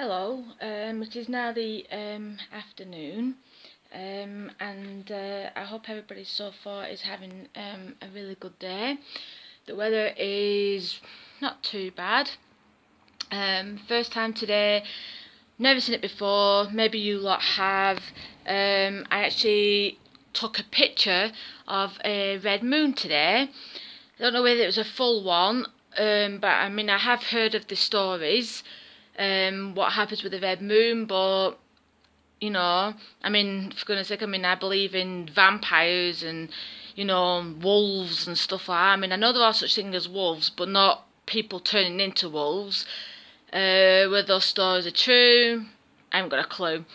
Hello, it is now the afternoon, and I hope everybody so far is having a really good day. The weather is not too bad. First time today, never seen it before, maybe you lot have. I actually took a picture of a red moon today. I don't know whether it was a full one, but I mean I have heard of the stories. What happens with the red moon, but I mean, for goodness sake, I believe in vampires and wolves and stuff like that. I mean, I know there are such things as wolves, but not people turning into wolves. Whether those stories are true, I haven't got a clue.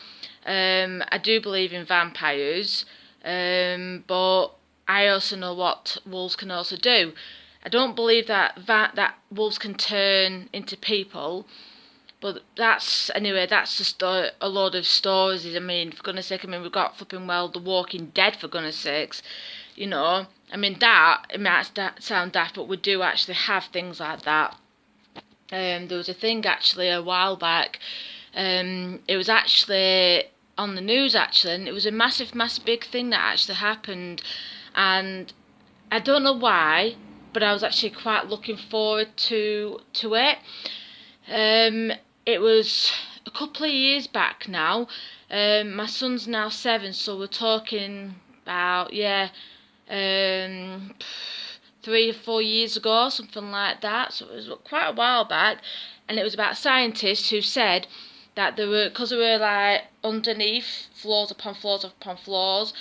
I do believe in vampires, but I also know what wolves can also do. I don't believe that wolves can turn into people. But that's just a load of stories. I mean, for goodness sake, we've got flipping The Walking Dead, for goodness sakes. It might sound daft, but we do actually have things like that. There was a thing actually a while back. It was actually on the news actually, and it was a massive big thing that actually happened. And I don't know why, but I was actually quite looking forward to it. It was a couple of years back now. My son's now 7, so we're talking about 3 or 4 years ago, something like that. So it was quite a while back, and it was about scientists who said that because they were like underneath, floors upon floors upon floors.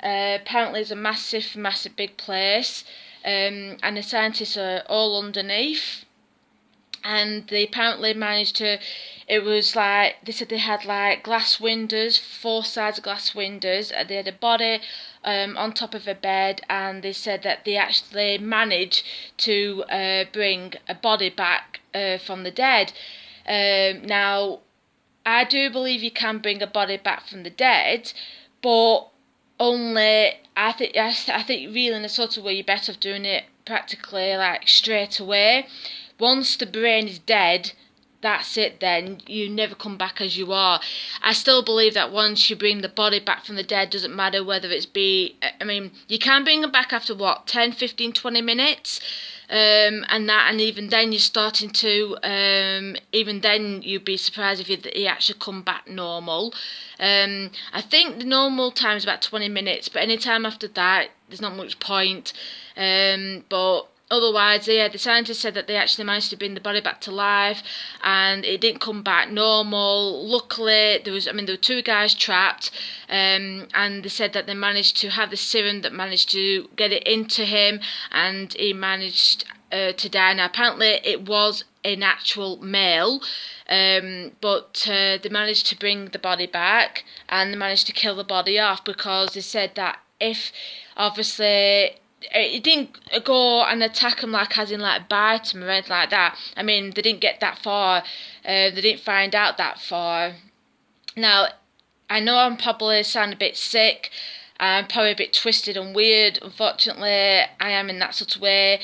Apparently, it's a massive big place, and the scientists are all underneath. And they apparently managed to, it was like, they said they had like glass windows, 4 sides of glass windows, and they had a body on top of a bed, and they said that they actually managed to bring a body back from the dead. Now, I do believe you can bring a body back from the dead, but only, I think really in a sort of way you're better off doing it practically like straight away. Once the brain is dead, that's it then. You never come back as you are. I still believe that once you bring the body back from the dead, doesn't matter whether you can bring them back after 10, 15, 20 minutes. And even then you're starting to, even then you'd be surprised if he actually come back normal. I think the normal time is about 20 minutes, but any time after that, there's not much point. But otherwise, the scientists said that they actually managed to bring the body back to life, and it didn't come back normal. Luckily, there were 2 guys trapped, and they said that they managed to have the serum that managed to get it into him, and he managed to die. Now, apparently, it was an actual male, but they managed to bring the body back, and they managed to kill the body off because they said that if, obviously, it didn't go and attack him as in bite him or anything like that. I mean, they didn't get that far. They didn't find out that far. Now, I know I'm probably sound a bit sick. I'm probably a bit twisted and weird. Unfortunately, I am in that sort of way.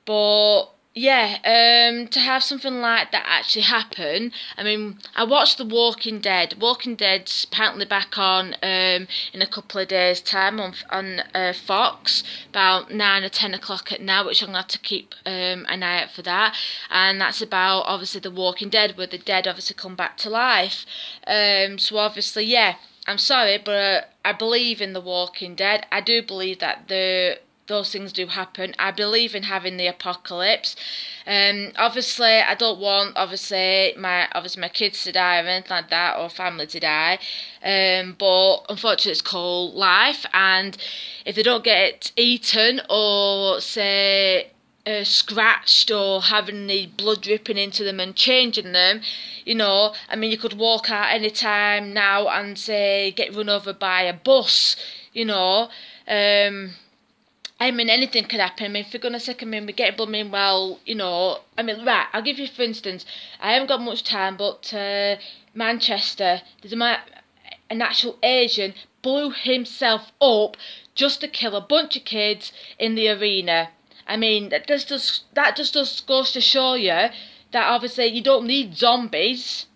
But to have something like that actually happen. I mean, I watched The Walking Dead. Walking Dead's apparently back on in a couple of days' time on Fox, about 9 or 10 o'clock at night, which I'm going to have to keep an eye out for that. And that's about, obviously, The Walking Dead, where the dead obviously come back to life. So obviously, I'm sorry, but I believe in The Walking Dead. I do believe that those things do happen. I believe in having the apocalypse. Obviously, I don't want my kids to die or anything like that, or family to die. But unfortunately, it's called life, and if they don't get eaten or say scratched or having the blood dripping into them and changing them, you could walk out any time now and say get run over by a bus. Anything could happen. For goodness sake, we get right, I'll give you, for instance, I haven't got much time, but Manchester, there's an actual Asian blew himself up just to kill a bunch of kids in the arena. That just goes to show you that obviously you don't need zombies.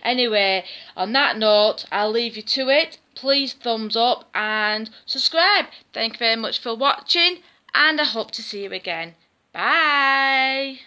Anyway, on that note, I'll leave you to it. Please thumbs up and subscribe. Thank you very much for watching, and I hope to see you again. Bye.